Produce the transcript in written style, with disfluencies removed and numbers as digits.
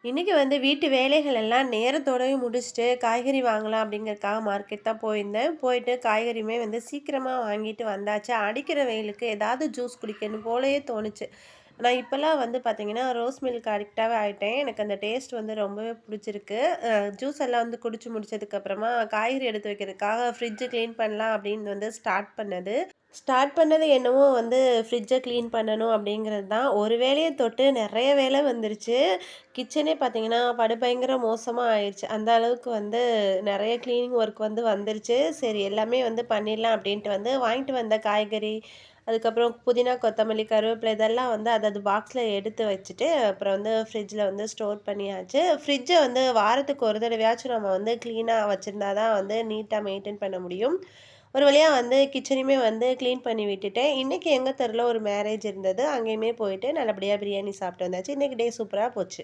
இன்னைக்கு வந்து வீட்டு வேலைகள் எல்லாம் நேரத்தோடவே முடிச்சுட்டு காய்கறி வாங்கலாம் அப்படிங்கிறதுக்காக மார்க்கெட் தான் போயிருந்தேன். போயிட்டு காய்கறியுமே வந்து சீக்கிரமா வாங்கிட்டு வந்தாச்சு. அடிக்கிற வெயிலுக்கு ஏதாவது ஜூஸ் குடிக்கணும் போலயே தோணுச்சு. நான் இப்பலாம் வந்து பார்த்தீங்கன்னா, ரோஸ் மில்க் அடிக்ட்டாவே ஆயிட்டேன். எனக்கு அந்த டேஸ்ட் வந்து ரொம்பவே புடிச்சிருக்கு. ஜூஸ் எல்லாம் வந்து குடிச்சு முடிச்சதுக்கப்புறமா காய்கறி எடுத்து வைக்கிறதுக்காக ஃப்ரிட்ஜ் கிளீன் பண்ணலாம் அப்படின்னு வந்து ஸ்டார்ட் பண்ணது என்னவோ வந்து ஃப்ரிட்ஜ கிளீன் பண்ணணும் அப்படிங்கிறது தான். ஒரு வேலைய தொட்டு நெறைய வேலை வந்துருச்சு. கிச்சனே பார்த்தீங்கன்னா, படுபயங்கர மோசமா ஆயிருச்சு. அந்த அளவுக்கு வந்து நெறைய கிளீனிங் ஒர்க் வந்து வந்துருச்சு. சரி எல்லாமே வந்து பண்ணிடலாம் அப்படின்ட்டு வந்து வாங்கிட்டு வந்த காய்கறி, அதுக்கப்புறம் புதினா, கொத்தமல்லி, கருவேப்பிலை இதெல்லாம் வந்து அதது பாக்ஸ்ல எடுத்து வச்சுட்டு, அப்புறம் வந்து ஃப்ரிட்ஜ்ல வந்து ஸ்டோர் பண்ணியாச்சு. ஃப்ரிட்ஜ வந்து வாரத்துக்கு ஒரு தடவையாச்சும் நம்ம வந்து கிளீனா வச்சிருந்தா தான் வந்து நீட்டா மெயின்டெயின் பண்ண முடியும். ஒரு வழியா வந்து கிச்சனையுமே வந்து கிளீன் பண்ணி விட்டுட்டேன். இன்னைக்கு எங்க தெருல ஒரு மேரேஜ் இருந்தது. அங்கேயுமே போயிட்டு நல்லபடியா பிரியாணி சாப்பிட்டு வந்தாச்சு. இன்னைக்கு டே சூப்பரா போச்சு.